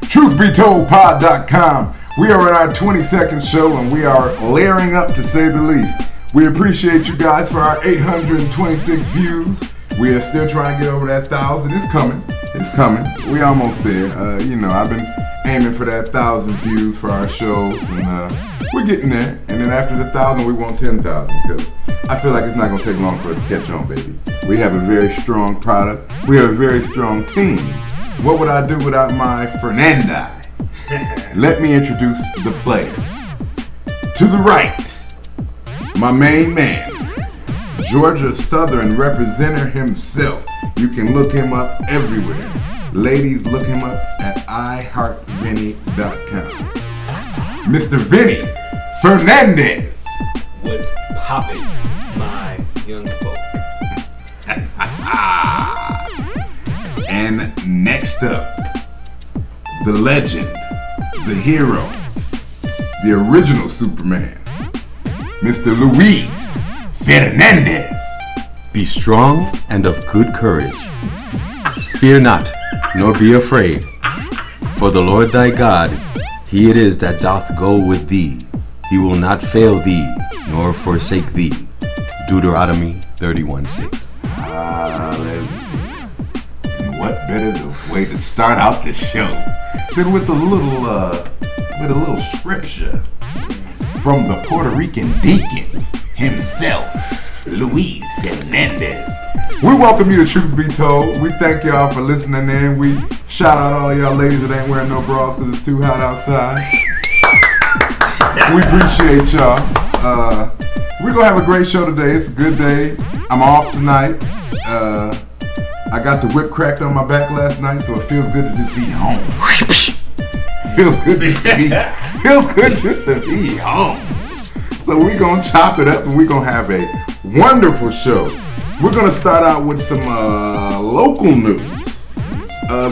Truth be told, Pod.com. We are in our 22nd show and we are layering up to say the least. We appreciate you guys for our 826 views. We are still trying to get over that 1,000. It's coming. It's coming. We almost there. I've been aiming for that 1,000 views for our shows, and we're getting there. And then after the 1,000, we want 10,000 because I feel like it's not going to take long for us to catch on, baby. We have a very strong product. We have a very strong team. What would I do without my Fernandi? Let me introduce the players. To the right, my main man, Georgia Southern representative himself. You can look him up everywhere. Ladies, look him up at iHeartVinny.com. Mr. Vinny Fernandez. What's poppin', my young folk? And next up, the legend, the hero, the original Superman, Mr. Luis Fernandez. Be strong and of good courage. Fear not, nor be afraid. For the Lord thy God, he it is that doth go with thee. He will not fail thee, nor forsake thee. Deuteronomy 31:6. Hallelujah. And what better way to start out the show than with a little scripture from the Puerto Rican deacon himself, Luis Fernandez. We welcome you to Truth Be Told. We thank y'all for listening in. We shout out all y'all ladies that ain't wearing no bras because it's too hot outside. We appreciate y'all. We're going to have a great show today. It's a good day. I'm off tonight. I got the whip cracked on my back last night, so it feels good to just be home. Feels good just to be home. So we're going to chop it up and we're going to have a wonderful show. We're going to start out with some local news.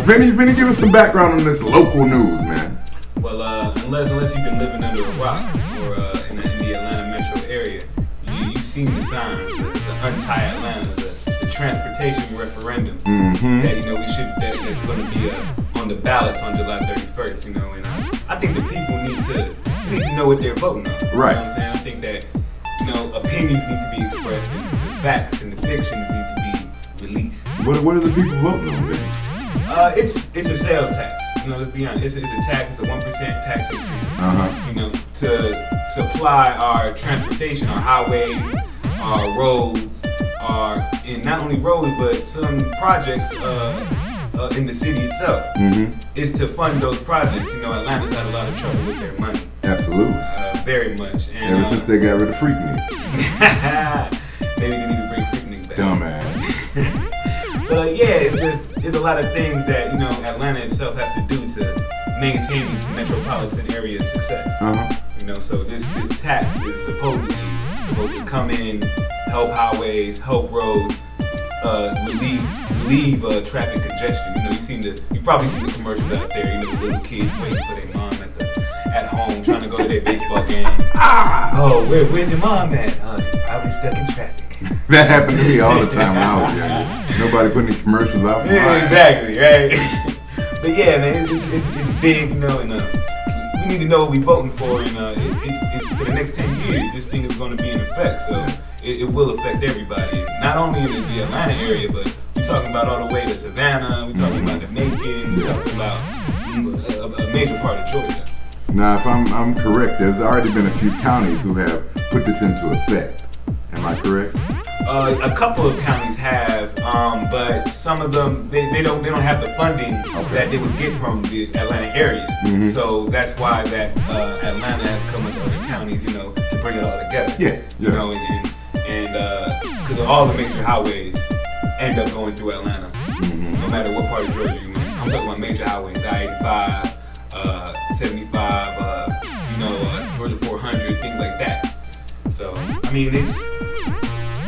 Vinny, give us some background on this local news, man. Well, unless you've been living under a rock or in the Atlanta metro area, you've seen the signs, the Untie Atlanta, the transportation referendum that's going to be on the ballots on July 31st. And I think the people need to know what they're voting on. Right. You know what I'm saying? I think that opinions need to be expressed and the facts and the fictions need to be released. What are the people voting on, man? It's a sales tax. Let's be honest. It's a tax. It's a 1% tax increase. To supply our transportation, our highways, our roads, and not only roads but some projects in the city itself. Is to fund those projects. Atlanta's had a lot of trouble with their money. Absolutely. Very much. And, ever since they got rid of Freaknik. Maybe they need to bring Freaknik back. Dumbass. But it's a lot of things that Atlanta itself has to do to maintain its metropolitan area's success. So this tax is supposed to come in, help highways, help roads, relieve traffic congestion. You've probably seen the commercials out there. The little kids waiting for their mom at home trying to go to their baseball game. Oh, where's your mom at? She's probably stuck in traffic. That happened to me all the time when I was younger. Nobody putting any commercials out for mine. Exactly, right? But yeah, man, it's big, and we need to know what we're voting for, and it's for the next 10 years. This thing is going to be in effect, so it will affect everybody. Not only in the Atlanta area, but we're talking about all the way to Savannah, we're talking about Jamaican, we're talking about a major part of Georgia. Now, if I'm correct, there's already been a few counties who have put this into effect. Am I correct? A couple of counties have, but some of them they don't have the funding that they would get from the Atlanta area. So that's why that Atlanta has come with other counties, to bring it all together. Yeah. And because all the major highways end up going through Atlanta, no matter what part of Georgia you're in. I'm talking about major highways, I-85, 75, Georgia 400, things like that. So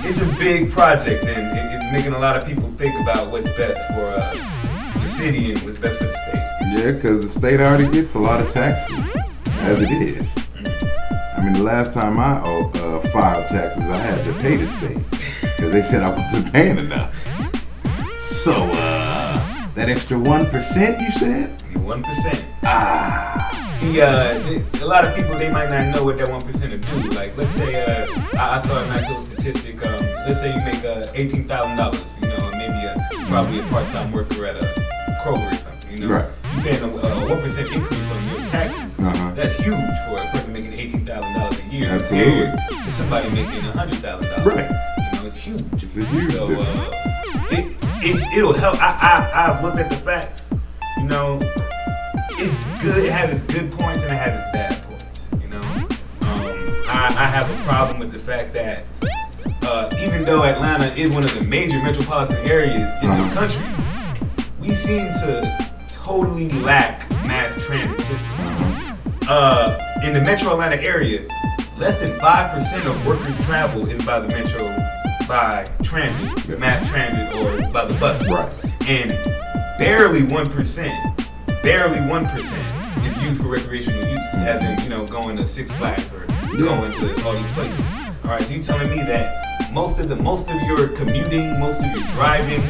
it's a big project, and it's making a lot of people think about what's best for the city and what's best for the state. Yeah, because the state already gets a lot of taxes, as it is. The last time I filed taxes, I had to pay the state because they said I wasn't paying enough. So That extra 1%, you said? 1%. Ah. See, a lot of people, they might not know what that 1% will do. Like, let's say, I saw a nice little statistic. Let's say you make $18,000, you know, maybe probably a part-time worker at a Kroger or something, you know. Right. You're paying a 1% increase on your taxes. Uh-huh. That's huge for a person making $18,000 a year. Absolutely. Compared to somebody making $100,000. Right. You know, it's huge. It's a huge So, difference. it'll help. I've looked at the facts, you know. It's good. It has its good points and it has its bad points. You know, I have a problem with the fact that even though Atlanta is one of the major metropolitan areas in this country, we seem to totally lack mass transit system. In the Metro Atlanta area, less than 5% of workers' travel is by transit, mass transit, or by the bus. Right. And barely 1% is used for recreational use, as in, you know, going to Six Flags or going to all these places. All right, so you're telling me that most of your commuting, most of your driving,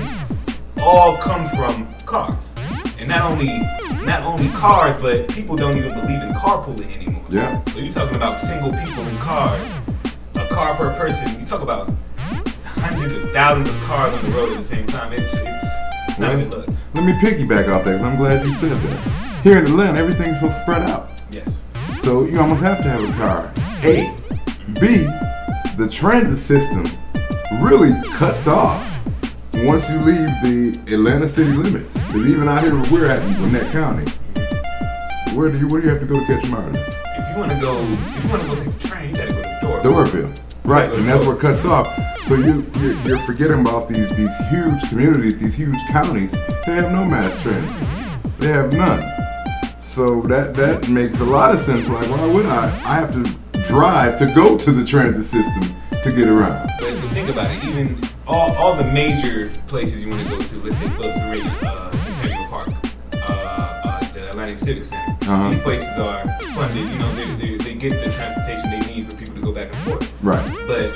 all comes from cars, and not only cars, but people don't even believe in carpooling anymore. Yeah. So you're talking about single people in cars, a car per person. You talk about hundreds of thousands of cars on the road at the same time. It's not a good look. Let me piggyback off that because I'm glad you said that. Here in Atlanta, everything's so spread out. Yes. So you almost have to have a car. A. B. The transit system really cuts off once you leave the Atlanta city limits. Because even out here where we're at in Gwinnett County, where do you have to go to catch Martin? If you want to go take the train, you gotta go to Dorville. Right, and that's what cuts off. So you're forgetting about these huge communities, these huge counties. They have no mass transit. They have none. So that makes a lot of sense. Like, why would I? I have to drive to go to the transit system to get around. But think about it. Even all the major places you want to go to, let's say Phillips Arena, Centennial Park, the Atlantic Civic Center. These places are funded. You know, they get the transportation they need for people to go back and forth. Right. But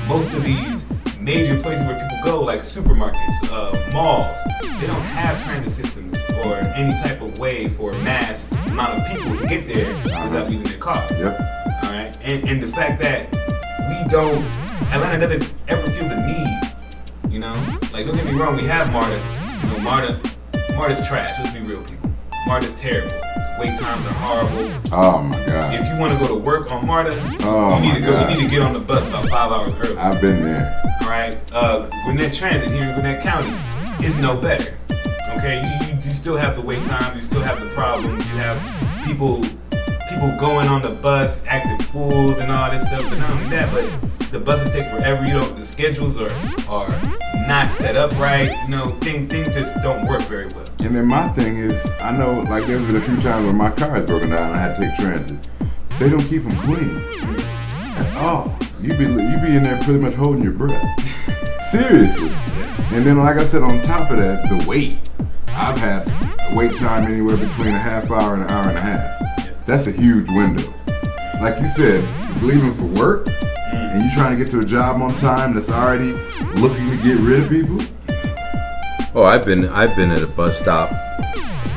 most of these major places where people go, like supermarkets, malls, they don't have transit systems or any type of way for a mass amount of people to get there without using their cars. Yep. All right. And the fact that Atlanta doesn't ever feel the need. You know, like, don't get me wrong, we have MARTA. You know, MARTA's trash. Let's be real, people. MARTA's terrible. Wait times are horrible. Oh my God. If you want to go to work on MARTA, you need to get on the bus about 5 hours early. I've been there. All right. Gwinnett Transit here in Gwinnett County is no better. Okay, you still have the wait times. You still have the problems. You have people going on the bus acting fools and all this stuff. But not only that, but the buses take forever. The schedules are not set up right. You know, things just don't work very well. And then my thing is, I know, like, there's been a few times where my car is broken down and I had to take transit. They don't keep them clean at all. You be in there pretty much holding your breath. Seriously. And then, like I said, on top of that, the wait. I've had wait time anywhere between a half hour and an hour and a half. That's a huge window. Like you said, leaving for work and you trying to get to a job on time that's already looking to get rid of people. Oh, I've been at a bus stop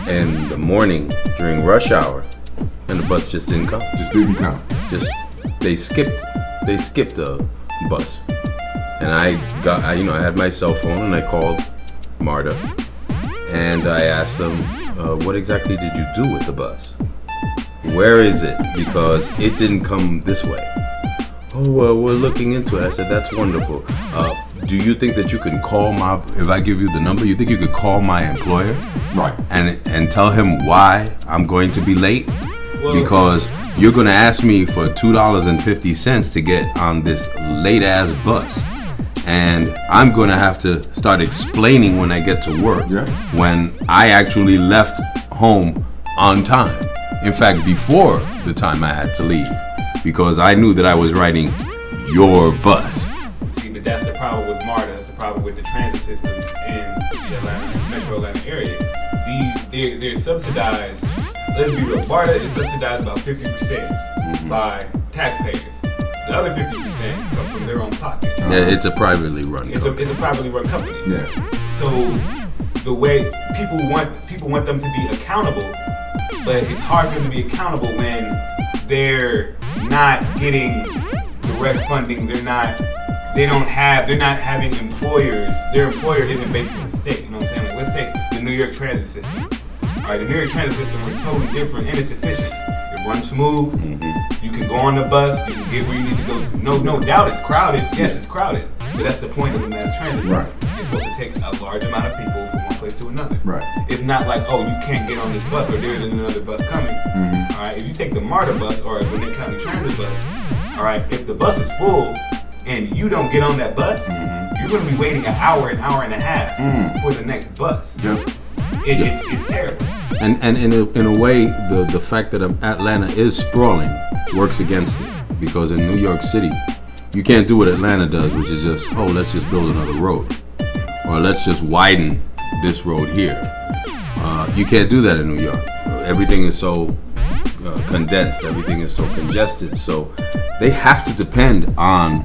in the morning during rush hour, and the bus just didn't come. They skipped a bus, and I had my cell phone and I called MARTA, and I asked them, what exactly did you do with the bus? Where is it? Because it didn't come this way. Oh, well, we're looking into it. I said, that's wonderful. Do you think that you can call if I give you the number, you think you could call my employer? Right. And tell him why I'm going to be late? Well, because you're going to ask me for $2.50 to get on this late-ass bus. And I'm going to have to start explaining when I get to work when I actually left home on time. In fact, before the time I had to leave, because I knew that I was riding your bus. See, but that's the problem with MARTA. That's the problem with the transit systems in the Metro Atlanta area. They're subsidized. Let's be real. MARTA is subsidized about 50% by taxpayers. The other 50% comes from their own pocket. Yeah, it's a privately run company. It's a privately run company. Yeah. So the way people want them to be accountable, but it's hard for them to be accountable when they're not getting direct funding. They're not having employers. Their employer isn't based in the state. You know what I'm saying? Like, let's take the New York transit system. All right, the New York transit system is totally different and it's efficient. It runs smooth. You can go on the bus. You can get where you need to go to. No doubt it's crowded. Yes, it's crowded. But that's the point of the mass transit system. Right. It's supposed to take a large amount of people from one place to another. Right. It's not like, oh, you can't get on this bus or there isn't another bus coming. All right. If you take the MARTA bus or a Gwinnett County Transit bus, all right, if the bus is full and you don't get on that bus, you're going to be waiting an hour and a half for the next bus. Yep. It's terrible. And in a way, the fact that Atlanta is sprawling works against it, because in New York City, you can't do what Atlanta does, which is just, let's just build another road, or let's just widen this road here. You can't do that in New York. Everything is so condensed. Everything is so congested. So they have to depend on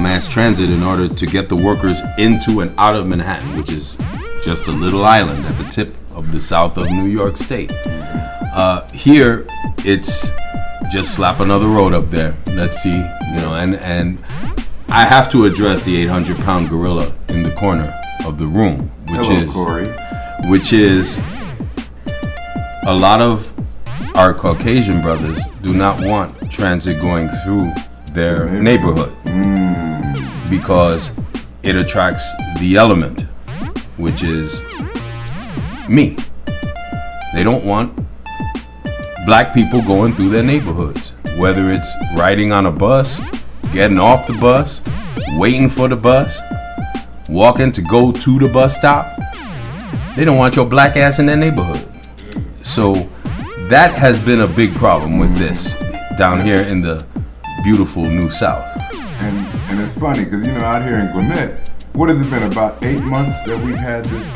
mass transit in order to get the workers into and out of Manhattan, which is just a little island at the tip of the south of New York State. Here, it's just slap another road up there. Let's see, and I have to address the 800-pound gorilla in the corner of the room, which is a lot of our Caucasian brothers do not want transit going through their neighborhood because it attracts the element, which is me. They don't want black people going through their neighborhoods, whether it's riding on a bus, getting off the bus, waiting for the bus, walking to go to the bus stop. They don't want your black ass in their neighborhood. So that has been a big problem with this down here in the beautiful New South. And it's funny because out here in Gwinnett, what has it been, about 8 months that we've had this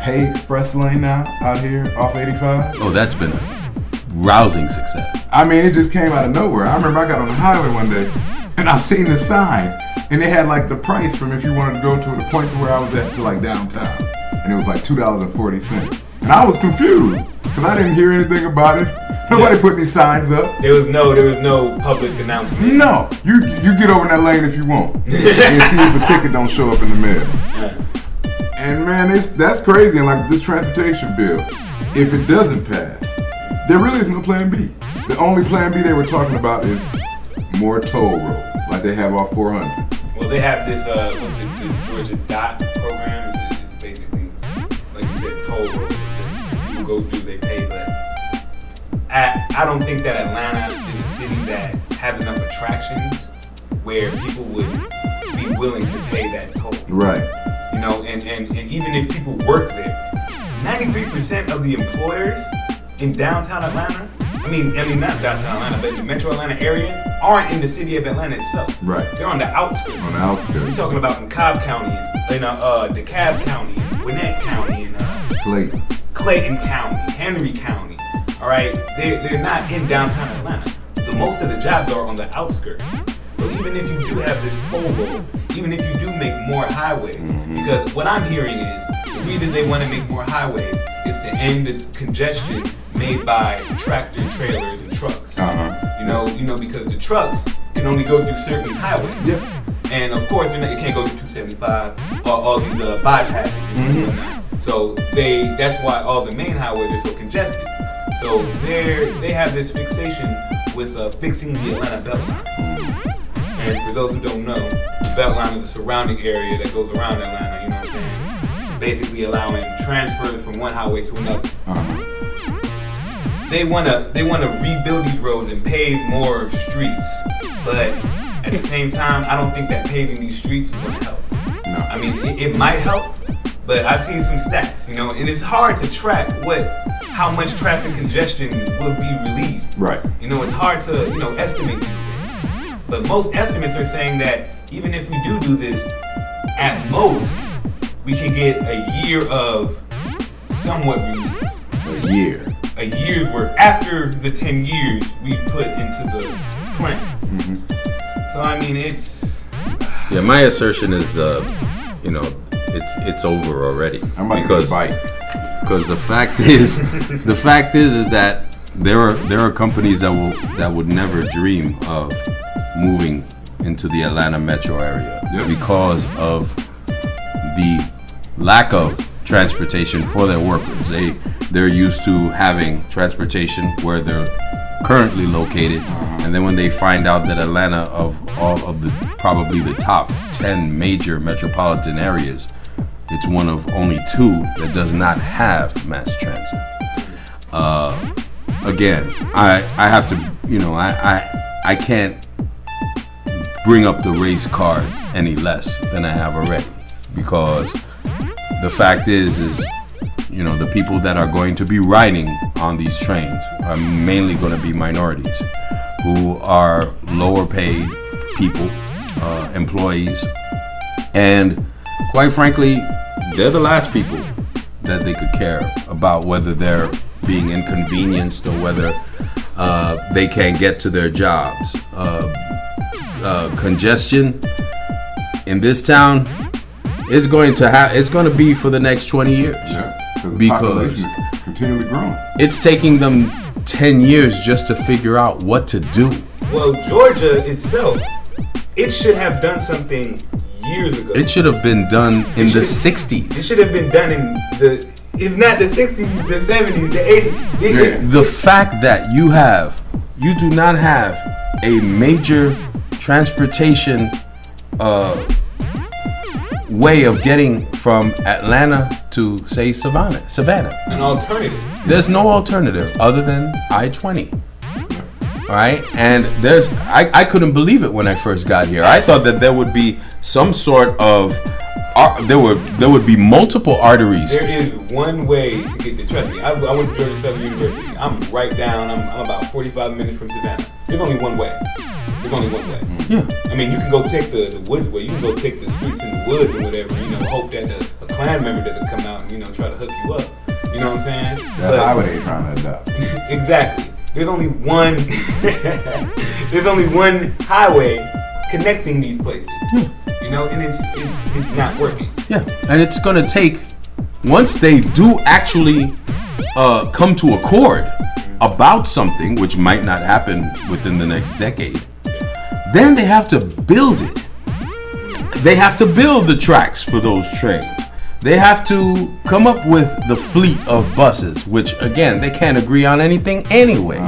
pay express lane now out here off 85? Oh, that's been a rousing success. I mean, it just came out of nowhere. I remember I got on the highway one day and I seen the sign and it had like the price from if you wanted to go to the point to where I was at to like downtown, and it was like $2.40. And I was confused because I didn't hear anything about it. Nobody put any signs up. There was no public announcement. No, you get over in that lane if you want, and see if a ticket don't show up in the mail. And man, that's crazy. And like this transportation bill, if it doesn't pass, there really is no plan B. The only plan B they were talking about is more toll roads, like they have off 400. Well, they have this the Georgia DOT program. It's basically, like you said, toll roads. It's just people go through, they pay, but I don't think that Atlanta is a city that has enough attractions where people would be willing to pay that toll. Right. And even if people work there, 93% of the employers in downtown Atlanta, I mean not downtown Atlanta, but the metro Atlanta area, aren't in the city of Atlanta itself. Right. They're on the outskirts. On the outskirts. We're talking about in Cobb County, in DeKalb County, in Gwinnett County, in Clayton County, Henry County. All right, they're not in downtown Atlanta. Most of the jobs are on the outskirts. So even if you do have this toll road, even if you do make more highways, because what I'm hearing is the reason they want to make more highways is to end the congestion made by tractor trailers and trucks. Because the trucks can only go through certain highways. Yep. And of course, it can't go through 275 or all these bypasses and whatnot. So that's why all the main highways are so congested. So they have this fixation with fixing the Atlanta Beltline. And for those who don't know, the Beltline is a surrounding area that goes around Atlanta, you know what I'm saying? Basically allowing transfers from one highway to another. They wanna rebuild these roads and pave more streets, but at the same time, I don't think that paving these streets is gonna help. No. I mean, it might help, but I've seen some stats, and it's hard to track how much traffic congestion will be relieved. Right. It's hard to, estimate these things. But most estimates are saying that even if we do this, at most, we can get a year of somewhat relief. A year. A year's worth after the 10 years we've put into the plan. So, I mean, it's... Yeah, my assertion is it's over already. I'm about to get a bite. Because the fact is that there are companies that would never dream of moving into the Atlanta metro area because of the lack of transportation for their workers. They're used to having transportation where they're currently located, and then when they find out that Atlanta, of all of the probably the top 10 major metropolitan areas, it's one of only 2 that does not have mass transit. Again, I have to, I can't bring up the race card any less than I have already, because the fact is the people that are going to be riding on these trains are mainly going to be minorities who are lower paid people, employees, and quite frankly, they're the last people that they could care about whether they're being inconvenienced or whether they can't get to their jobs. Congestion in this town, it's going to be for the next 20 years. Yeah, the because population is continually growing. It's taking them 10 years just to figure out what to do. Well, Georgia itself, it should have done something years ago. It should have been done in the 60s. It should have been done in if not the 60s, the 70s, the 80s. The fact that you do not have a major transportation way of getting from Atlanta to, say, Savannah. An alternative. There's no alternative other than I-20. All right, and I couldn't believe it when I first got here. I thought that there would be some sort of there would be multiple arteries. There is one way to get there. Trust me, I went to Georgia Southern University. I'm right down. I'm about 45 minutes from Savannah. There's only one way. Yeah. I mean, you can go take the woods way. You can go take the streets in the woods and whatever. Hope that a Klan member doesn't come out and try to hook you up. You know what I'm saying? That's highway they trying to adopt. Exactly. There's only one. There's only one highway connecting these places. And it's not working. Yeah, and it's gonna take, once they do actually come to accord about something, which might not happen within the next decade, then they have to build it. They have to build the tracks for those trains. They have to come up with the fleet of buses, which again, they can't agree on anything anyway.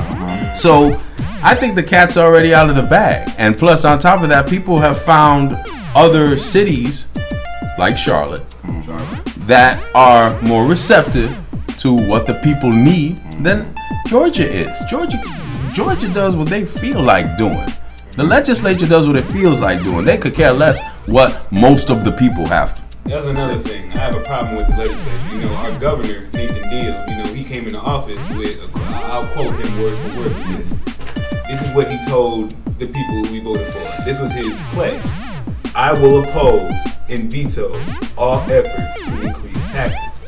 So I think the cat's already out of the bag. And plus, on top of that, people have found other cities like Charlotte that are more receptive to what the people need than Georgia is. Georgia does what they feel like doing. The legislature does what it feels like doing. They could care less what most of the people have to. That's another thing. I have a problem with the legislature. Our governor, Nathan Deal, he came into office with, I'll quote him word for word with this. This is what he told the people who we voted for. This was his pledge. I will oppose and veto all efforts to increase taxes.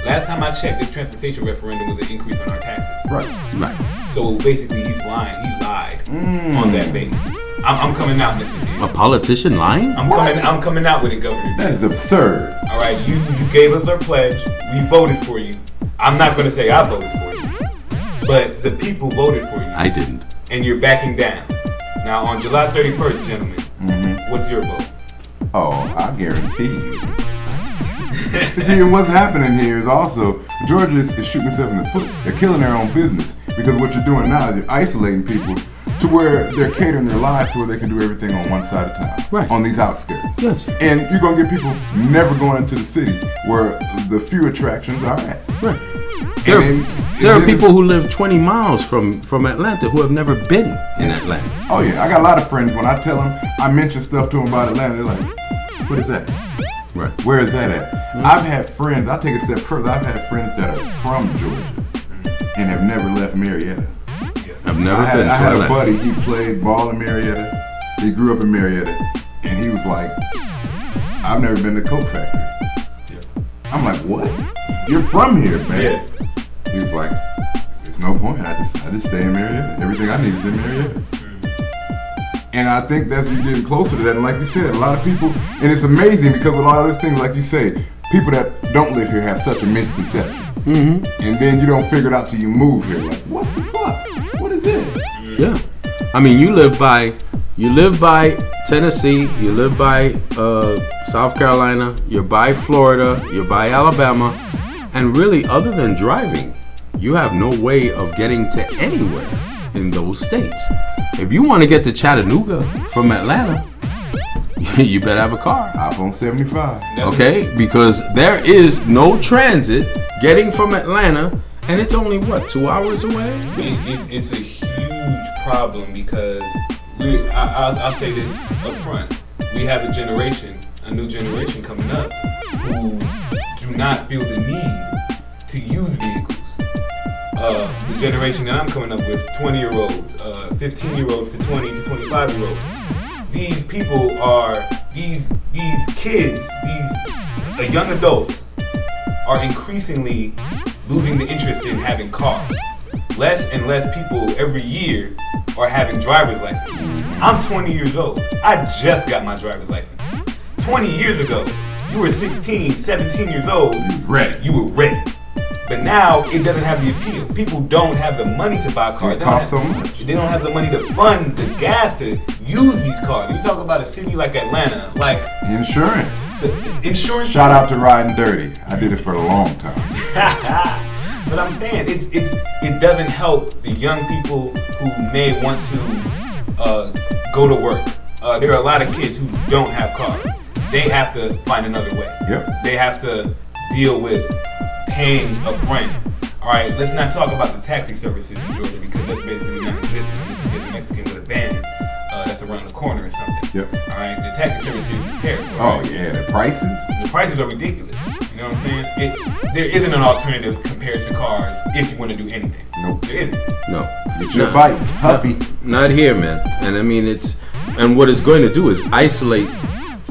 Last time I checked, this transportation referendum was an increase on our taxes. Right. So basically, he's lying. He lied on that base. I'm coming out, Mr. Deal. A politician lying? I'm coming out with it, Governor Deal. That is absurd. All right, you gave us our pledge. We voted for you. I'm not going to say I voted for you, but the people voted for you. I didn't. And you're backing down. Now, on July 31st, gentlemen, what's your vote? Oh, I guarantee you. See, what's happening here is also Georgia is shooting itself in the foot. They're killing their own business because what you're doing now is you're isolating people to where they're catering their lives to where they can do everything on one side of town, right, on these outskirts. Yes. And you're going to get people never going into the city where the few attractions are at. Right. There are people who live 20 miles from Atlanta who have never been in Atlanta. Oh, yeah. I got a lot of friends. When I tell them, I mention stuff to them about Atlanta, they're like, what is that? Right. Where is that at? I've had friends, I'll take a step further. I've had friends that are from Georgia and have never left Marietta. I've never been to I had Atlanta. a buddy, he played ball in Marietta. He grew up in Marietta. And he was like, I've never been to Coke Factory. Yeah. I'm like, what? You're from here, man. Yeah. He was like, there's no point. I just stay in Marietta. Everything I need is in Marietta. And I think that's you getting closer to that. And like you said, a lot of people, and it's amazing because a lot of those things, like you say, people that don't live here have such a misconception. Mm-hmm. And then you don't figure it out till you move here. Like, what the fuck? What is this? Yeah. I mean, you live by Tennessee, you live by South Carolina, you're by Florida, you're by Alabama, and really, other than driving, you have no way of getting to anywhere in those states. If you want to get to Chattanooga from Atlanta, you better have a car. Hop on 75. Okay, because there is no transit getting from Atlanta, and it's only 2 hours away. It's a huge problem because I'll say this up front. We have a new generation coming up who do not feel the need to use vehicles. The generation that I'm coming up with, 20-year-olds, 15-year-olds to 20 to 25-year-olds. These people are, these kids, these young adults are increasingly losing the interest in having cars. Less and less people every year are having driver's license. I'm 20 years old. I just got my driver's license. 20 years ago, you were 16, 17 years old. You were ready. But now it doesn't have the appeal. People don't have the money to buy cars. It costs so much. They don't have the money to fund the gas to use these cars. You talk about a city like Atlanta, like insurance. Insurance. Shout out to Riding Dirty. I did it for a long time. But I'm saying it doesn't help the young people who may want to go to work. There are a lot of kids who don't have cars. They have to find another way. Yep. They have to deal with paying a friend. All right, let's not talk about the taxi services in Georgia because that's basically non-existent unless you get a Mexican with a van that's around the corner or something. Yep. All right, the taxi service here is terrible. Oh right? yeah, the prices. The prices are ridiculous. You know what I'm saying? There isn't an alternative compared to cars if you want to do anything. Nope. There isn't. No. Get your bike, Huffy. Not here, man. And I mean, and what it's going to do is isolate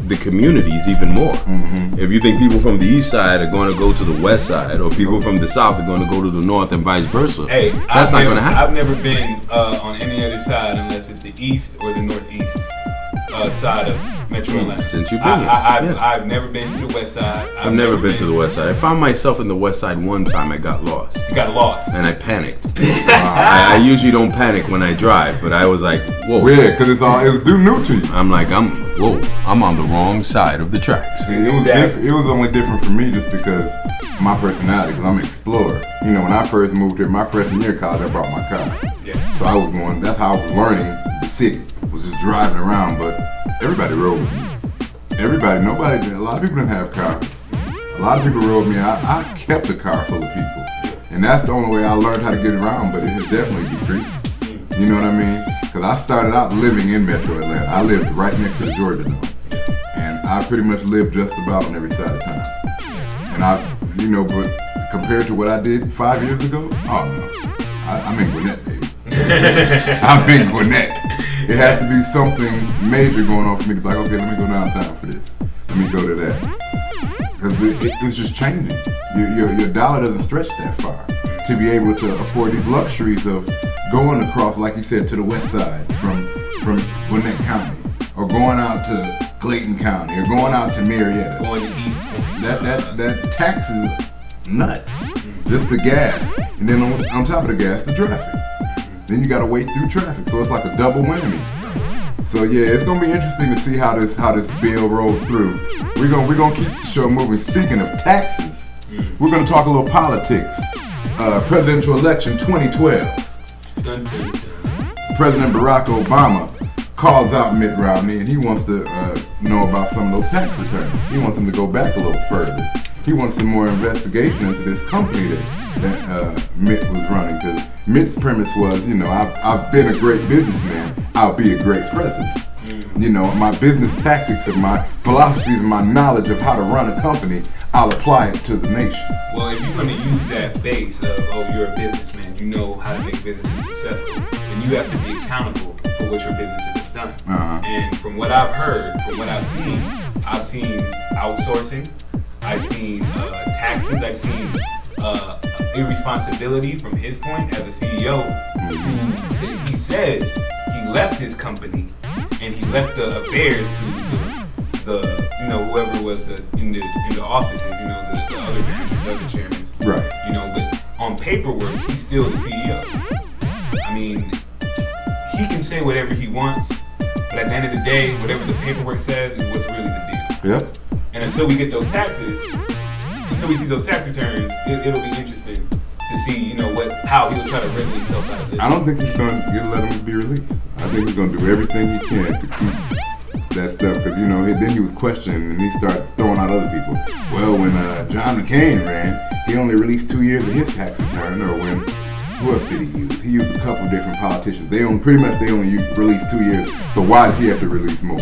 the communities even more. Mm-hmm. If you think people from the east side are going to go to the west side, or people from the south are going to go to the north, and vice versa, that's not going to happen. I've never been on any other side unless it's the east or the northeast side of Metro Atlanta. Since you've been here. I've never been to the west side. I've never been to the west side. I found myself in the west side one time. I got lost. You got lost. And I panicked. I usually don't panic when I drive, but I was like, whoa. Yeah, because it's new to you. I'm like, I'm on the wrong side of the tracks. It was only different for me just because my personality, because I'm an explorer. You know, when I first moved here, my freshman year of college, I brought my car. Yeah. So I was that's how I was learning the city, was just driving around, but everybody rode with me. A lot of people didn't have cars. A lot of people rode with me. I kept a car full of people. And that's the only way I learned how to get around, but it has definitely decreased. You know what I mean? Because I started out living in Metro Atlanta. I lived right next to the Georgia Dome. And I pretty much lived just about on every side of town. And but compared to what I did 5 years ago, oh no. I'm in Gwinnett, baby. I'm in Gwinnett. It has to be something major going on for me to be like, okay, let me go downtown for this. Let me go to that. Because it's just changing. Your dollar doesn't stretch that far to be able to afford these luxuries of going across, like you said, to the west side from Gwinnett County, or going out to Clayton County, or going out to Marietta. Going to East Point. That tax is nuts. Just the gas, and then on top of the gas, the traffic. Then you gotta wait through traffic, so it's like a double whammy. So yeah, it's gonna be interesting to see how this bill rolls through. We're gonna keep the show moving. Speaking of taxes, we're gonna talk a little politics. Presidential election 2012. Dun, dun, dun. President Barack Obama calls out Mitt Romney, and he wants to know about some of those tax returns. He wants him to go back a little further. He wants some more investigation into this company that Mitt was running, because Mitt's premise was, I've been a great businessman, I'll be a great president. My business tactics and my philosophies and my knowledge of how to run a company, I'll apply it to the nation. Well, if you're going to use that base of, you're a businessman, you know how to make businesses successful, then you have to be accountable for what your businesses have done. Uh-huh. And from what I've heard, from what I've seen outsourcing, I've seen taxes, I've seen irresponsibility from his point as a CEO. He says he left his company and he left the affairs to the whoever was in the offices, the other managers, other chairmen. Right. But on paperwork, he's still the CEO. I mean, he can say whatever he wants, but at the end of the day, whatever the paperwork says is what's really the deal. Yep. And until we get those taxes, until we see those tax returns, it'll be interesting to see, how he'll try to wriggle himself out of this. I don't think he's going to let him be released. I think he's going to do everything he can to keep that stuff, because then he was questioning and he started throwing out other people. Well, when John McCain ran, he only released 2 years of his tax return. Or when, who else did he use? He used a couple of different politicians. They only released 2 years. So why does he have to release more?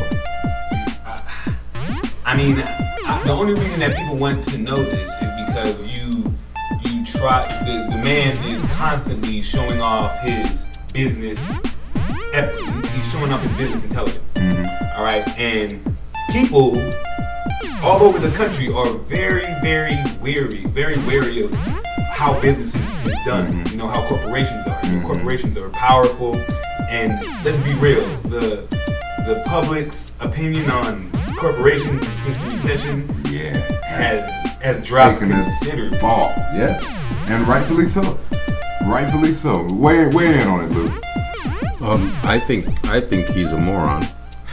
The only reason that people want to know this is because the man is constantly showing off his business. He's showing off his business intelligence. Mm-hmm. All right, and people all over the country are very, very wary of how business is done. Mm-hmm. How corporations are. Mm-hmm. Corporations are powerful, and let's be real, the public's opinion on corporations since the recession has dropped considerably. Fall, yes, and rightfully so. Rightfully so. Weigh in on it, Lou. I think he's a moron,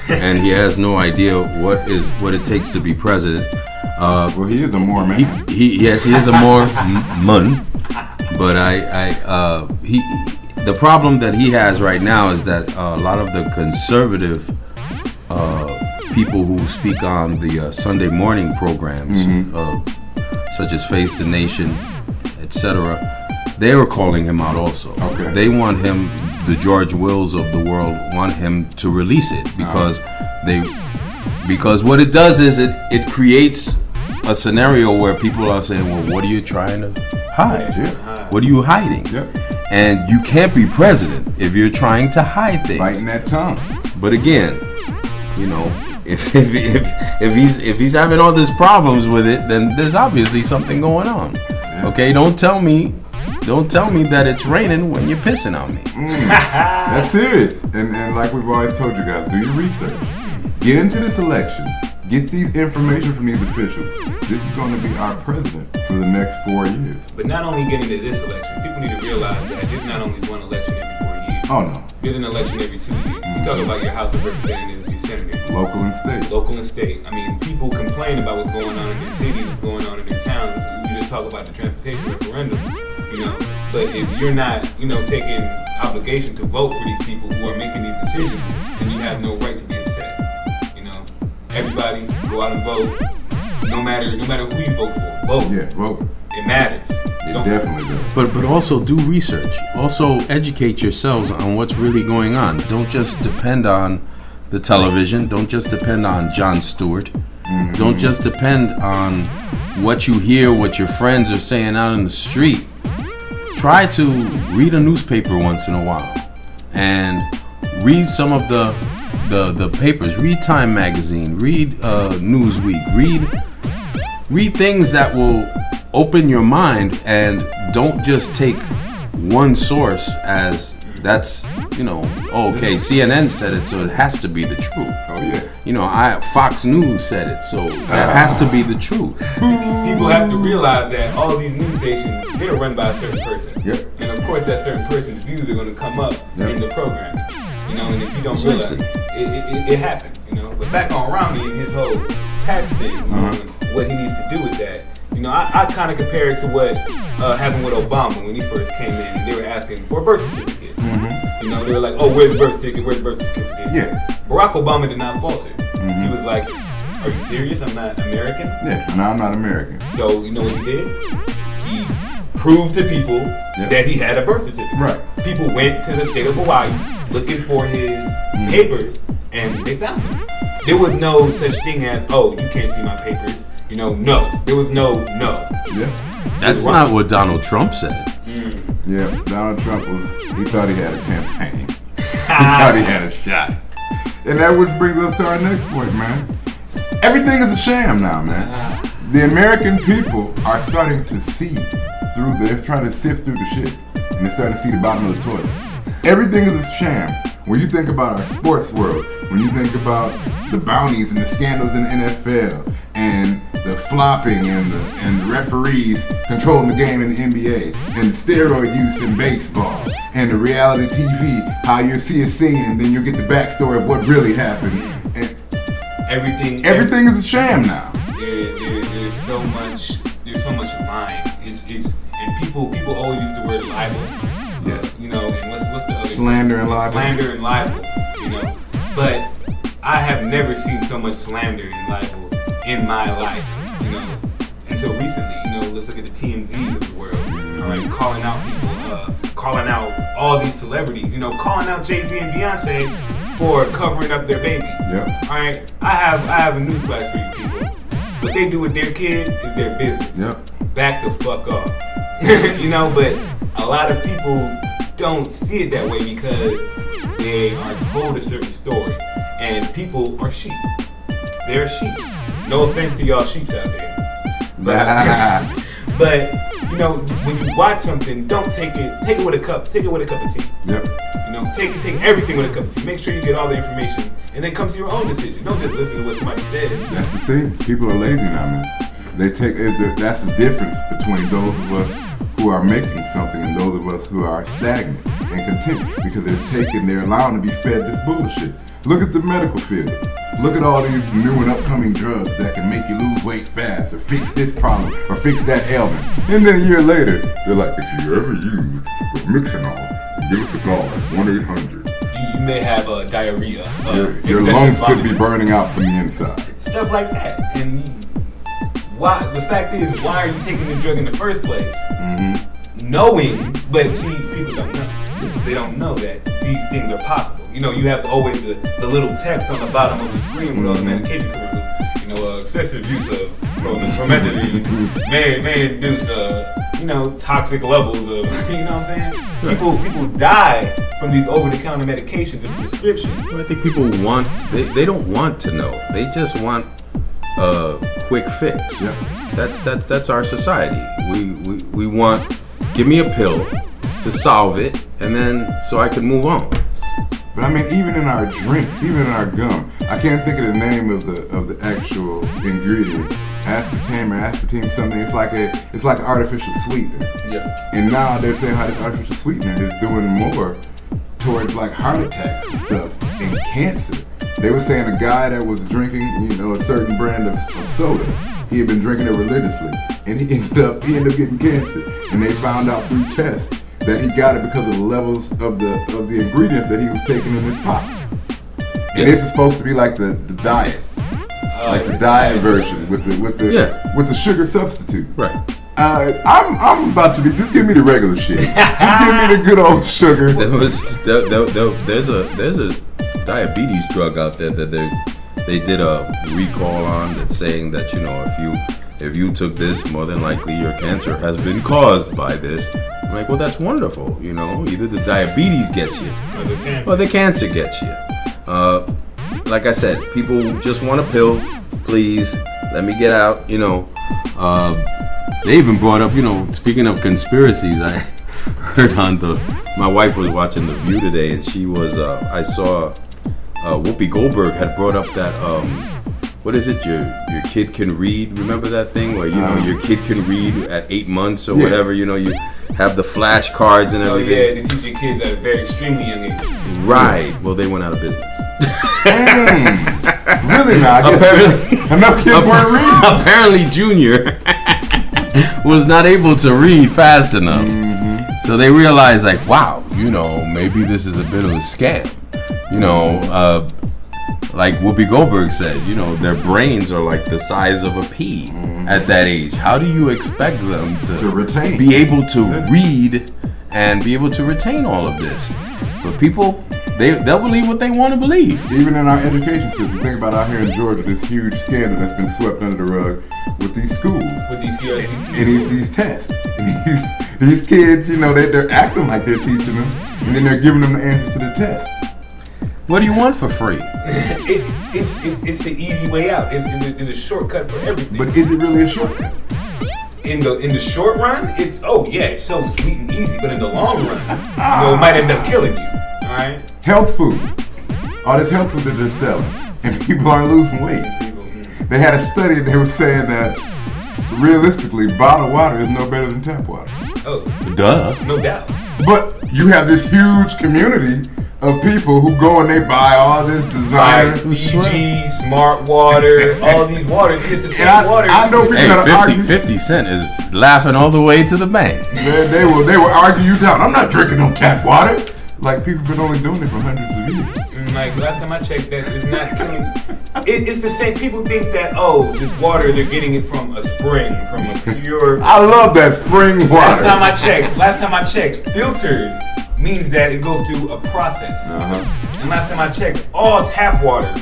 and he has no idea what it takes to be president. Well, he is a Mormon. He is a Mormon, but the problem that he has right now is that a lot of the conservative people who speak on the Sunday morning programs, such as Face the Nation, etc., they were calling him out also. Okay. They want him, the George Wills of the world, want him to release it because what it does is it creates a scenario where people are saying, well, what are you trying to hide? Yeah. What are you hiding? Yep. And you can't be president if you're trying to hide things. Biting that tongue. But again, if he's having all these problems with it, then there's obviously something going on. Yeah. Okay, don't tell me that it's raining when you're pissing on me. That's serious. And like we've always told you guys, do your research. Get into this election. Get these information from these officials. This is going to be our president for the next 4 years. But not only getting to this election, people need to realize that there's not only one election every 4 years. Oh, no. There's an election every 2 years. You talk about your House of Representatives, your senators. Local and state. I mean, people complain about what's going on in their cities, what's going on in their towns. You just talk about the transportation referendum, But if you're not, taking obligation to vote for these people who are making these decisions, then you have no right to be upset. Everybody go out and vote. No matter who you vote for, vote. Yeah, vote. It matters. It definitely does. But also do research. Also educate yourselves on what's really going on. Don't just depend on the television. Don't just depend on Jon Stewart. Mm-hmm. Don't just depend on what you hear, what your friends are saying out in the street. Try to read a newspaper once in a while and read some of the papers. Read Time Magazine. Read Newsweek. Read things that will open your mind, and don't just take one source as that's okay, CNN said it, so it has to be the truth. Oh yeah. Fox News said it, so that has to be the truth. People have to realize that all these news stations, they're run by a certain person. Yep. And of course that certain person's views are going to come up in the program. And if you don't realize it happens, But back on Romney and his whole tax thing, and what he needs to do with that, I kind of compare it to what happened with Obama when he first came in and they were asking for a birth certificate. Mm-hmm. They were like, oh, where's the birth certificate? Where's the birth certificate? Yeah. Barack Obama did not falter. Mm-hmm. He was like, are you serious? I'm not American? Yeah, no, I'm not American. So, you know what he did? He proved to people that he had a birth certificate. Right. People went to the state of Hawaii looking for his papers, and they found them. There was no such thing as, oh, you can't see my papers. No. There was no. Yeah. That's not what Donald Trump said. Yeah, Donald Trump he thought he had a campaign. He thought he had a shot. And that which brings us to our next point, man. Everything is a sham now, man. The American people are starting to see they're trying to sift through the shit. And they're starting to see the bottom of the toilet. Everything is a sham. When you think about our sports world, when you think about the bounties and the scandals in the NFL and the flopping and the referees controlling the game in the NBA and the steroid use in baseball and the reality TV, how you see a scene and then you get the backstory of what really happened. And everything is a sham now. There's so much lying. And people always use the word libel. Yeah. You know, and what's the other slander and libel. Slander and libel. You know, but I have never seen so much slander and libel in my life. You know, until recently. You know, let's look at the TMZs of the world. All right, calling out people, calling out all these celebrities. You know, calling out Jay-Z and Beyonce for covering up their baby. Yep. All right, I have a newsflash for you people. What they do with their kid is their business. Yep. Back the fuck off. You know, but a lot of people don't see it that way because they are told a certain story. And people are sheep. They're sheep. No offense to y'all sheeps out there. But you know, when you watch something, don't take it with a cup of tea. Yep. You know, take everything with a cup of tea. Make sure you get all the information and then come to your own decision. Don't just listen to what somebody says. That's the thing. People are lazy now, man. That's the difference between those of us who are making something and those of us who are stagnant and content because they're allowing to be fed this bullshit. Look at the medical field. Look at all these new and upcoming drugs that can make you lose weight fast or fix this problem or fix that ailment. And then a year later, they're like, if you ever use Mixinol, give us a call at 1-800. You may have diarrhea. Your lungs could be burning out from the inside. Stuff like that. And the fact is, why are you taking this drug in the first place? Mm-hmm. Knowing, but see, people don't know. They don't know that these things are possible. You know, you have always the little text on the bottom of the screen with all the medication commercials. You know, excessive use of promethazine may induce, toxic levels of, you know what I'm saying? People die from these over-the-counter medications and prescriptions. I think people they don't want to know. They just want a quick fix. Yeah. That's our society. We want, give me a pill to solve it, and then so I can move on. But I mean, even in our drinks, even in our gum, I can't think of the name of the actual ingredient. Aspartame something. It's like an artificial sweetener. Yeah. And now they're saying how this artificial sweetener is doing more towards like heart attacks and stuff and cancer. They were saying a guy that was drinking, a certain brand of soda, he had been drinking it religiously, and he ended up getting cancer. And they found out through tests that he got it because of the levels of the ingredients that he was taking in his pot. And this is supposed to be like the diet, like the diet version with the sugar substitute. Right. I'm about to be. Just give me the regular shit. Just give me the good old sugar. There's a diabetes drug out there that they did a recall on that's saying that if you took this, more than likely your cancer has been caused by this. I'm like, well, that's wonderful. Either the diabetes gets you or the cancer gets you. Like I said, people just want a pill. Please let me get out. They even brought up, speaking of conspiracies, I heard my wife was watching The View today, and she was, I saw Whoopi Goldberg had brought up that, what is it, your kid can read? Remember that thing where, your kid can read at 8 months or whatever, you have the flashcards and everything. Oh yeah, they teach your kids at a very extremely young age. Right. Well, they went out of business. Really not. Apparently, enough kids weren't reading. Apparently, Junior was not able to read fast enough. Mm-hmm. So they realized, like, wow, maybe this is a bit of a scam. Like Whoopi Goldberg said, their brains are like the size of a pea at that age. How do you expect them to retain, be able to read and be able to retain all of this? But people, they'll believe what they want to believe. Even in our education system, think about out here in Georgia, this huge scandal that's been swept under the rug with these schools, with these CRCTs, and these tests, and these kids, they're acting like they're teaching them, and then they're giving them the answers to the test. What do you want for free? It's the easy way out. It's a shortcut for everything. But is it really a shortcut? In the short run, it's so sweet and easy. But in the long run, it might end up killing you. All All right. Health food. All this health food that they're selling, and people aren't losing weight. They had a study and they were saying that realistically, bottled water is no better than tap water. Oh, Duh. no doubt. But you have this huge community of people who go and they buy all this designer. Like Fiji, Smart Water, all these waters. It's the same water. I know people that argue. 50 Cent is laughing all the way to the bank. They will argue you down. I'm not drinking no tap water. Like people been only doing it for hundreds of years. Like last time I checked, that is not killing. It's the same. People think that this water they're getting it from a spring, from a pure. I love that spring water. Last time I checked, filtered means that it goes through a process. And last time I checked, all tap water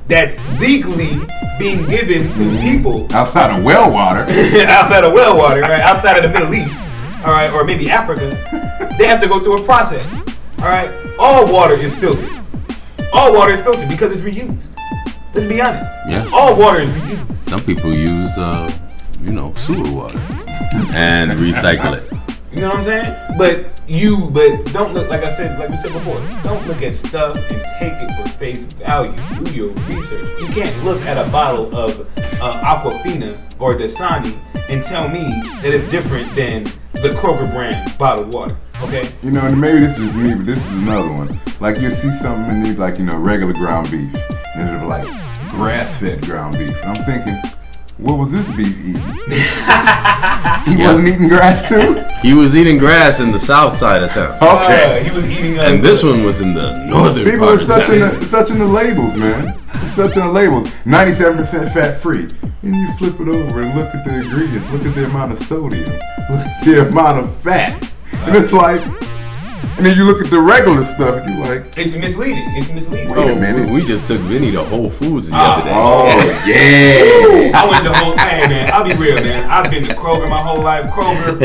that's legally being given to people outside of well water, right? Outside of the Middle East, all right, or maybe Africa, they have to go through a process. All right, all water is filtered. All water is filtered because it's reused. Let's be honest. Yeah. All water is reused. Some people use, sewer water and recycle it. You know what I'm saying? But don't look, like we said before, don't look at stuff and take it for face value. Do your research. You can't look at a bottle of Aquafina or Dasani and tell me that it's different than the Kroger brand bottled water. Okay? You know, and maybe this is me, but this is another one. Like you see something in these, like, regular ground beef, and it'll be like grass-fed ground beef. And I'm thinking, what was this beef eating? He wasn't eating grass too? He was eating grass in the south side of town. Okay. He was eating. And this one was in the northern People part are of town. such in the labels, man. Such in the labels. 97% fat-free. And you flip it over and look at the ingredients. Look at the amount of sodium. Look at the amount of fat. And it's like, and then you look at the regular stuff and you're like, it's misleading. Wait a minute. We just took Vinny to Whole Foods the other day. Oh, yeah. I went to hey man, I'll be real, man. I've been to Kroger my whole life. Kroger,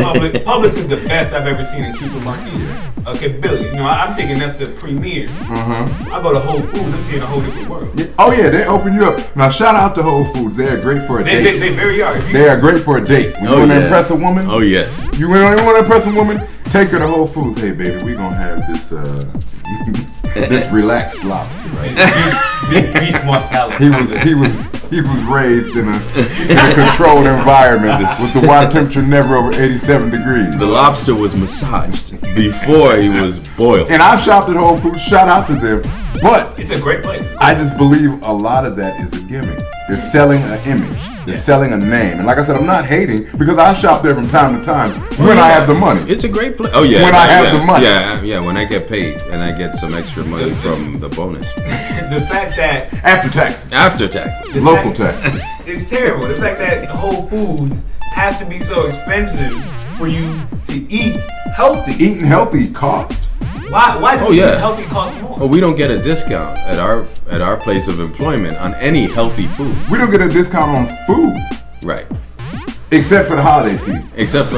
Publix is the best I've ever seen in supermarket. Capabilities. I'm thinking that's the premier. I go to Whole Foods, I'm seeing a whole different world. Yeah. Oh yeah, they open you up. Now shout out to Whole Foods. They are great for a date. They very are. They are great for a date. When you want to impress a woman. Oh yes. You want to impress a woman? Take her to Whole Foods. Hey baby, we gonna have this this relaxed lobster, right? This beef marsala. He was raised in a controlled environment with the water temperature never over 87 degrees. The lobster was massaged before he was boiled. And I've shopped at Whole Foods. Shout out to them. But it's a great place. I just believe a lot of that is a gimmick. They're selling an image. They're selling a name. And like I said, I'm not hating because I shop there from time to time when I have the money. It's a great place. Oh yeah. When I have the money. Yeah, when I get paid and I get some extra money from the bonus. The fact that After taxes. Local taxes. It's terrible. The fact that Whole Foods has to be so expensive for you to eat healthy. Eating healthy costs. Why does eating healthy cost more? Well, we don't get a discount at our place of employment on any healthy food. We don't get a discount on food. Right. Except for the holiday season. Except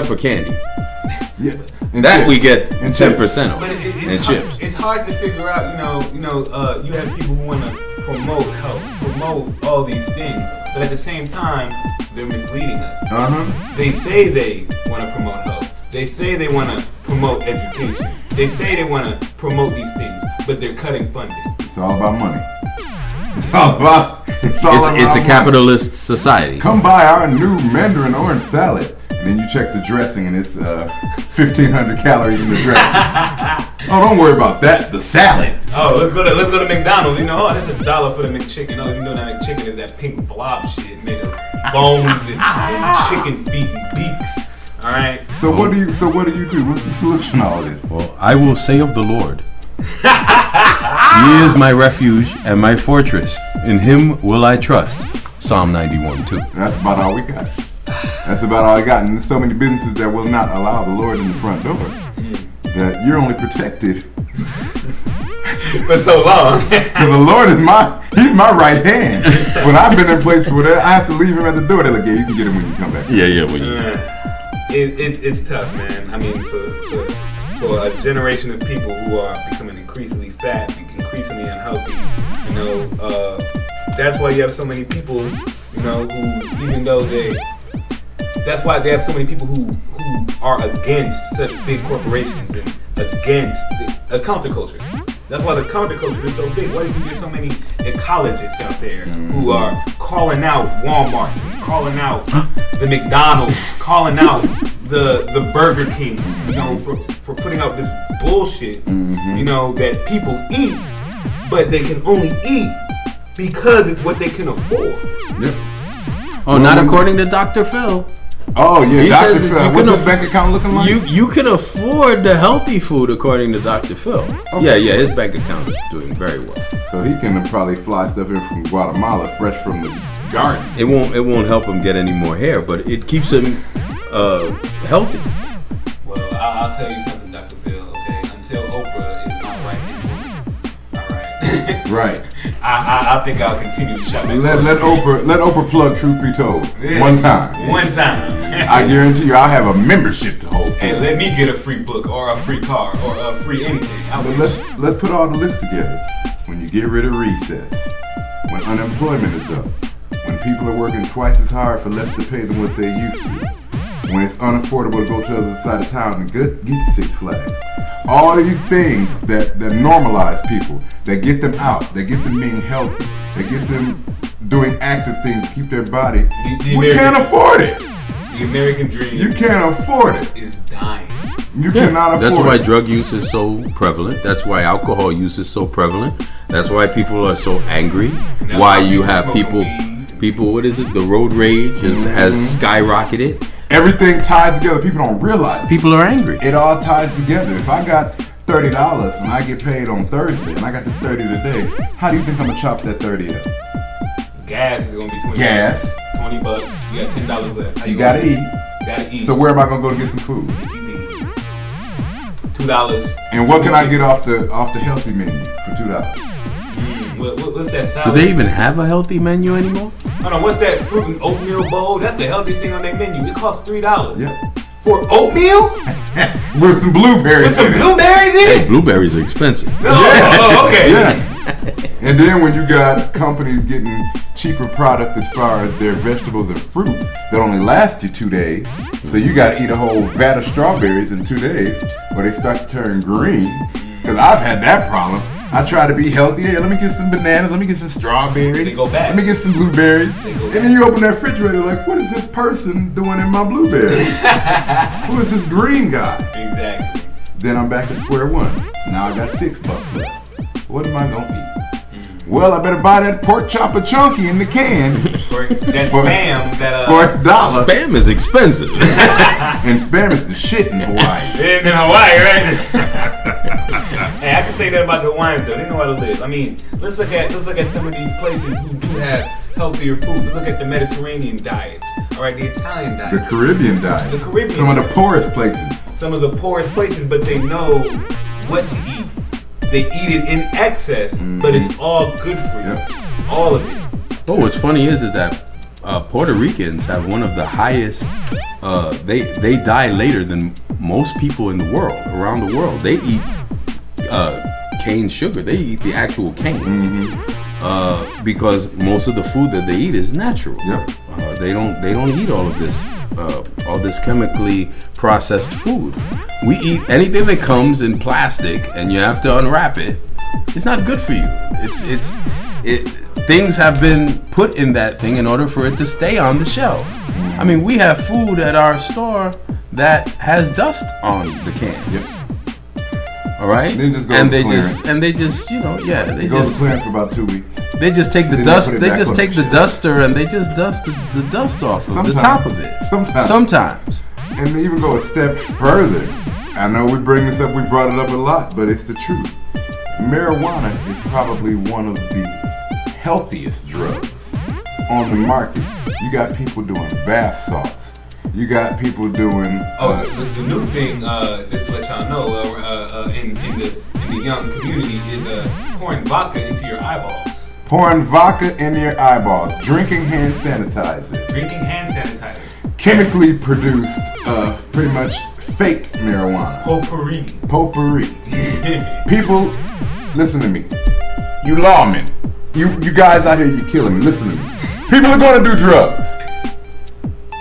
for candy. Yeah. That we get and 10% on. But and chips. It's hard to figure out, you have people who want to promote health, promote all these things, but at the same time, they're misleading us. They say they want to promote health. They say they want to promote education. They say they want to promote these things, but they're cutting funding. It's all about money. It's a capitalist society. Come buy our new Mandarin orange salad. And then you check the dressing and it's 1,500 calories in the dressing. Oh, don't worry about that. The salad. Oh, let's go to McDonald's. That's $1 for the McChicken. Oh, that McChicken is that pink blob shit made of bones and chicken feet and beaks. All right. So what do you do? What's the solution to all this? Well, I will say of the Lord, He is my refuge and my fortress. In Him will I trust. Psalm 91:2. That's about all we got. That's about all I got. And there's so many businesses that will not allow the Lord in the front door that you're only protected for so long. Because the Lord is He's my right hand. When I've been in places where I have to leave Him at the door, they're like, yeah, you can get Him when you come back. Yeah, when you. It's tough, man. I mean, for a generation of people who are becoming increasingly fat, increasingly unhealthy, that's why you have so many people, who even though that's why they have so many people who who are against such big corporations and against a counterculture. That's why the counterculture is so big. Why do you think there's so many ecologists out there who are calling out Walmarts, and calling out the McDonald's, calling out the Burger Kings, you know, for putting out this bullshit, you know, that people eat, but they can only eat because it's what they can afford. Yep. Oh, not according to Dr. Phil. Oh yeah, He Dr. says Phil. you What's can his bank account looking like? You can afford the healthy food according to Dr. Phil. Okay. Yeah, his bank account is doing very well. So he can probably fly stuff in from Guatemala, fresh from the garden. It won't help him get any more hair, but it keeps him healthy. Well, I'll tell you something, Dr. Phil, okay? Until Oprah is my right-hand woman, all right? Right. I think I'll continue to shop at Let Oprah plug Truth Be Told one time. One time. I guarantee you, I'll have a membership to Whole Foods. Hey, let me get a free book or a free car or a free anything. But let's put all the lists together. When you get rid of recess, when unemployment is up, when people are working twice as hard for less to pay than what they used to, when it's unaffordable to go to the other side of town and get to Six Flags. All these things that normalize people, that get them out, that get them being healthy, that get them doing active things to keep their body. We can't afford it. The American dream. You can't afford it. Is dying. You cannot afford it. That's why drug use is so prevalent. That's why alcohol use is so prevalent. That's why people are so angry. Why you have people, what is it? The road rage has skyrocketed. Everything ties together. People don't realize it. People are angry. It all ties together. If I got $30 and I get paid on Thursday and I got this 30 today, how do you think I'm gonna chop that 30 up? Gas is gonna be $20. Gas. $20. You got $10 left. How You gotta eat. Gotta eat. So where am I gonna go to get some food? $2. And what can I get off the healthy menu for $2? What's that salad? Do they even have a healthy menu anymore? Hold on, what's that fruit and oatmeal bowl? That's the healthiest thing on their menu. It costs $3. Yep. For oatmeal? With some blueberries With some in it. blueberries in it? Blueberries are expensive. Oh, okay. Yeah. And then when you got companies getting cheaper product as far as their vegetables and fruits that only last you 2 days, so you got to eat a whole vat of strawberries in 2 days, or they start to turn green. Because I've had that problem. I try to be healthy. Hey, let me get some bananas. Let me get some strawberries. They go back. Let me get some blueberries. They go And back. then you open that refrigerator like, what is this person doing in my blueberries? Who is this green guy? Exactly. Then I'm back to square one. Now I got $6 left. What am I gonna eat? Well, I better buy that pork chopper chunky in the can Or that spam that for $1. Spam is expensive. And spam is the shit in Hawaii. in Hawaii, right? Hey, I can say that about the Hawaiians though. They know how to live. I mean, let's look at some of these places who do have healthier food. Let's look at the Mediterranean diets. All right, the Italian The diet. Caribbean diet. The Caribbean Some of the diet. poorest places. Some of the poorest places, but they know what to eat. They eat it in excess, but it's all good for you. Yep. All of it. Oh, what's funny is that Puerto Ricans have one of the highest. They die later than most people in the world, around the world. They eat cane sugar. They eat the actual cane because most of the food that they eat is natural. Yep. They don't eat all of this chemically processed food. We eat anything that comes in plastic and you have to unwrap it. It's not good for you. Things have been put in that thing in order for it to stay on the shelf. I mean, we have food at our store that has dust on the can. Yes. All right. Then just go and to they clearance. just and they just you know yeah they It goes just to clearance for about 2 weeks. they just take the Then they dust. put it They back just on take the the shelf. duster and they just dust the dust off of the top of it. Sometimes. And they even go a step further. I know we bring this up, we brought it up a lot, but it's the truth. Marijuana is probably one of the healthiest drugs on the market. You got people doing bath salts. You got people doing. The new thing, just to let y'all know, in the young community, is pouring vodka into your eyeballs. Pouring vodka in your eyeballs. Drinking hand sanitizer. Drinking hand sanitizer. Chemically produced, pretty much fake marijuana. Potpourri. Potpourri. People, listen to me. You lawmen. You guys out here, you killing me. Listen to me. People are going to do drugs.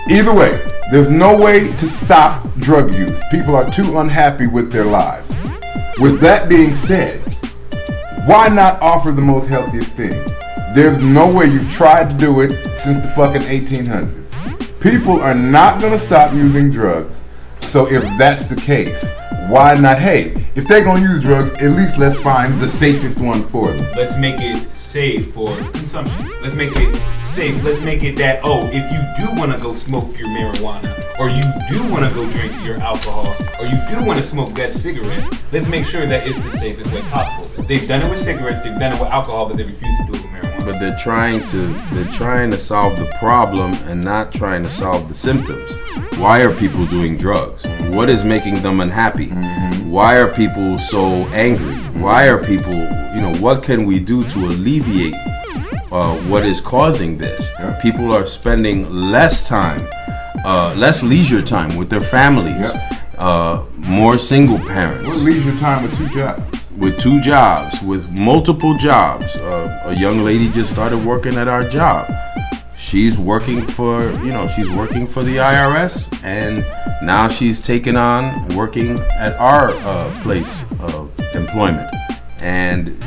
Either way, There's no way to stop drug use. People are too unhappy with their lives. With that being said, why not offer the most healthiest thing? There's no way. You've tried to do it since the fucking 1800s. People are not going to stop using drugs. So if that's the case, why not? Hey, if they're going to use drugs, at least let's find the safest one for them. Let's make it safe for consumption. Let's make it safe. Let's make it that, if you do want to go smoke your marijuana, or you do want to go drink your alcohol, or you do want to smoke that cigarette, let's make sure that it's the safest way possible. They've done it with cigarettes, they've done it with alcohol, but they refuse to do it with marijuana. But they're trying to solve the problem and not trying to solve the symptoms. Why are people doing drugs? What is making them unhappy? Why are people so angry? Why are people, what can we do to alleviate what is causing this? People are spending less leisure time with their families, more single parents. What leisure time with 2 jobs? With 2 jobs, with multiple jobs. A young lady just started working at our job. She's working for the IRS, and now she's taken on working at our place of employment. And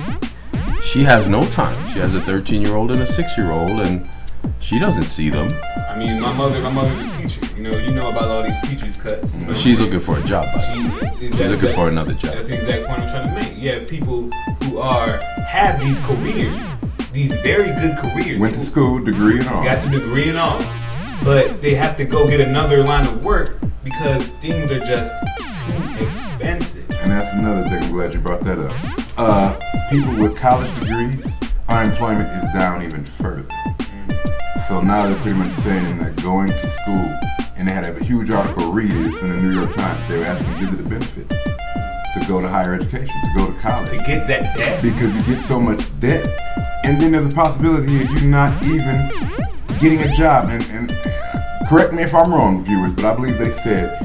she has no time. She has a 13-year-old and a 6-year-old, and she doesn't see them. I mean, my mother's a teacher. You know about all these teachers' cuts. But she's looking for a job, she's looking for another job. That's the exact point I'm trying to make. You have people who have these careers, these very good careers. Went to school, degree and all. Got the degree and all. But they have to go get another line of work because things are just too expensive. And that's another thing. I'm glad you brought that up. People with college degrees, unemployment is down even further. So now they're pretty much saying that going to school, and they had a huge article, read it, it's in the New York Times. They were asking, is it a benefit to go to higher education, to go to college? To get that debt? Because you get so much debt. And then there's a possibility of you not even getting a job. And correct me if I'm wrong, viewers, but I believe they said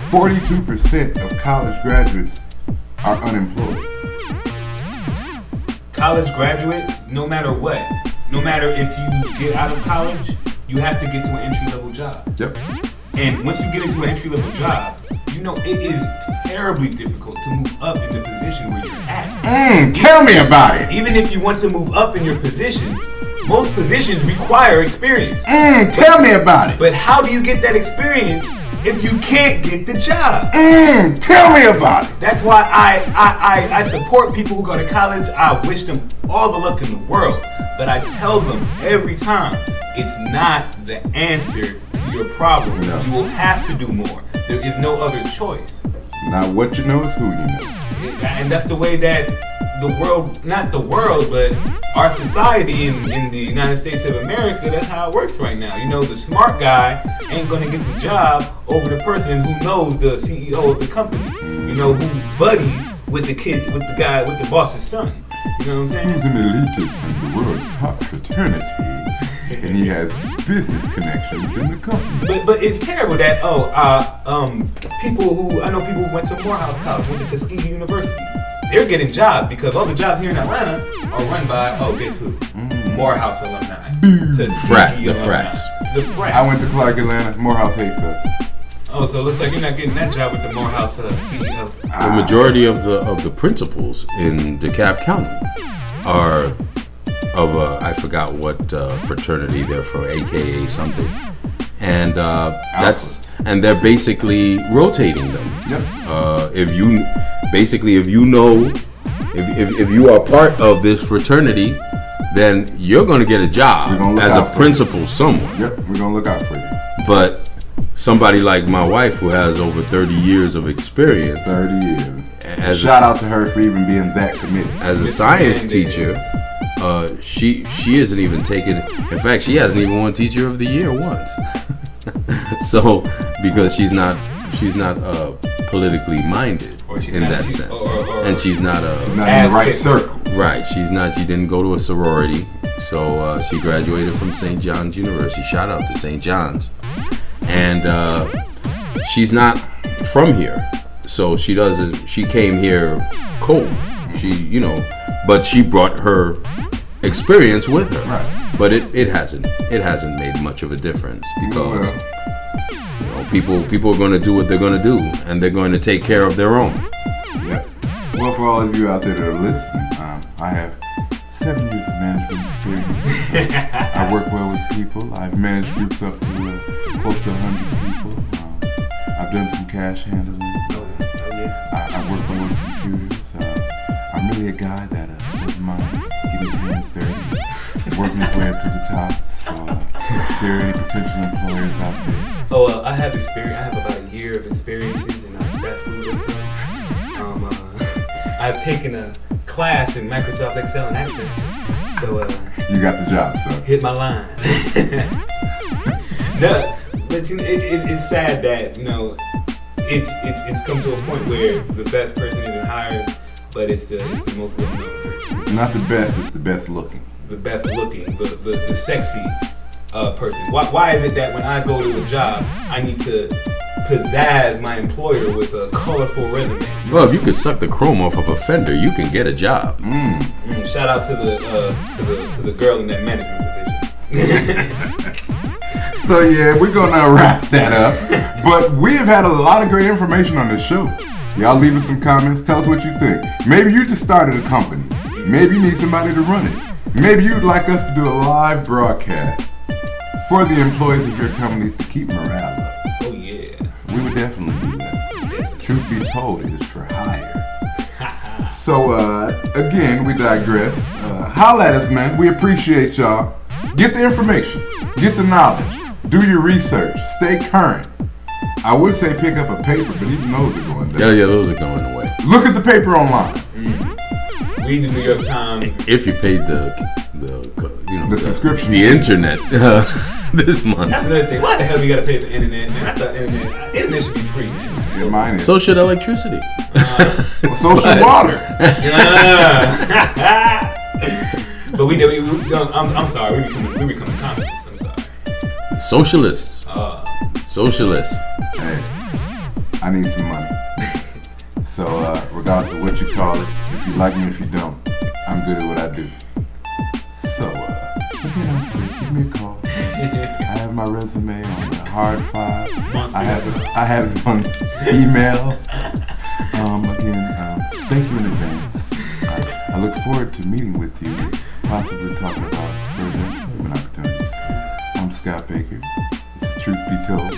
42% of college graduates are unemployed. College graduates, no matter what, no matter if you get out of college, you have to get to an entry-level job. Yep. And once you get into an entry-level job, it is terribly difficult to move up in the position where you're at. Tell me about it. Even if you want to move up in your position, most positions require experience. Tell me about it. But how do you get that experience if you can't get the job? Tell me about it. That's why I support people who go to college. I wish them all the luck in the world. But I tell them every time, it's not the answer to your problem. No. You will have to do more. There is no other choice. Now what you know is who you know. And that's the way that the world, not the world, but our society in the United States of America, that's how it works right now. The smart guy ain't gonna get the job over the person who knows the CEO of the company. Who's buddies with the kids, with the guy, with the boss's son. You know what I'm saying? Who's an elitist in the world's top fraternity, and he has business connections in the company. But it's terrible that people who went to Morehouse College, went to Tuskegee University, they're getting jobs because all the jobs here in Atlanta are run by guess who? Morehouse alumni. The frats. The frats. I went to Clark, Atlanta. Morehouse hates us. Oh, so it looks like you're not getting that job with the Morehouse CEO. The majority of the principals in DeKalb County are of I forgot what fraternity they're from, AKA something, and they're basically rotating them. Yep. If you are part of this fraternity, then you're going to get a job as a principal somewhere. Yep, we're gonna look out for you. But somebody like my wife, who has over 30 years of experience. 30 years. Shout out to her for even being that committed. As a science teacher, she isn't even taking. In fact, she hasn't even won Teacher of the Year once. So because she's not politically minded in that sense, and she's not in the right circle. Right, she's not. She didn't go to a sorority, so she graduated from St. John's University. Shout out to St. John's. And she's not from here, so she came here cold. But she brought her experience with her. Right. But it hasn't made much of a difference People are going to do what they're going to do, and they're going to take care of their own. Yep. Well, for all of you out there that are listening, I have 7 years of management experience. I work well with people. I've managed groups up to close to 100 people. I've done some cash handling. I work well with computers. I'm really a guy that doesn't mind getting his hands dirty, working his way up to the top. So if there are any potential employers out there. I have experience. I have about a year of experiences in fast food restaurants. I've taken a class in Microsoft Excel and Access. So you got the job, so hit my line. No, but it's sad that it's come to a point where the best person isn't hired, but it's the most well-known person. It's not the best; it's the best looking. The best looking, the sexy person. Why is it that when I go to a job, I need to pizzazz my employer with a colorful resume? Well, if you could suck the chrome off of a fender, you can get a job. Shout out to the girl in that management division. So yeah, we're gonna wrap that up. But we have had a lot of great information on this show. Y'all leave us some comments. Tell us what you think. Maybe you just started a company. Maybe you need somebody to run it. Maybe you'd like us to do a live broadcast for the employees of your company to keep morale up. Oh yeah. We would definitely do that. Truth be told, it is for hire. So again, we digressed. Holla at us, man. We appreciate y'all. Get the information. Get the knowledge. Do your research. Stay current. I would say pick up a paper, but even those are going down. Yeah, those are going away. Look at the paper online. Read the New York Times. If you paid the subscription, the internet this month. That's another thing. Why the hell we gotta pay for internet, man? I thought internet should be free, man. Yeah, mine is. So should electricity. So should water. But I'm sorry. We becoming communists. I'm sorry. Socialists. Socialists. Hey, I need some money. So regardless of what you call it, if you like me, if you don't, I'm good at what I do. So again, I'm sorry, give me a call. I have my resume on the hard file. I have it on email. Again, thank you in advance. I look forward to meeting with you, possibly talking about further employment opportunities. I'm Scott Baker. This is Truth Be Told.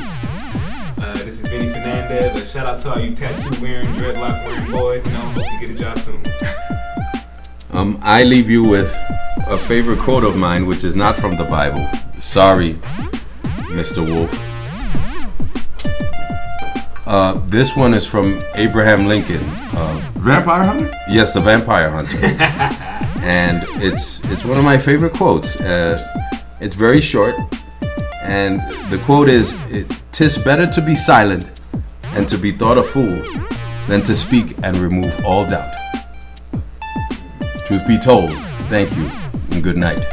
This is Vinny Fernandez. Shout out to all you tattoo wearing, dreadlock wearing boys. Hope you get a job soon. I leave you with a favorite quote of mine, which is not from the Bible. Sorry, Mr. Wolf. This one is from Abraham Lincoln. Vampire Hunter? Yes, the Vampire Hunter. And it's one of my favorite quotes. It's very short, and the quote is, "'Tis better to be silent and to be thought a fool than to speak and remove all doubt." Truth be told, thank you and good night.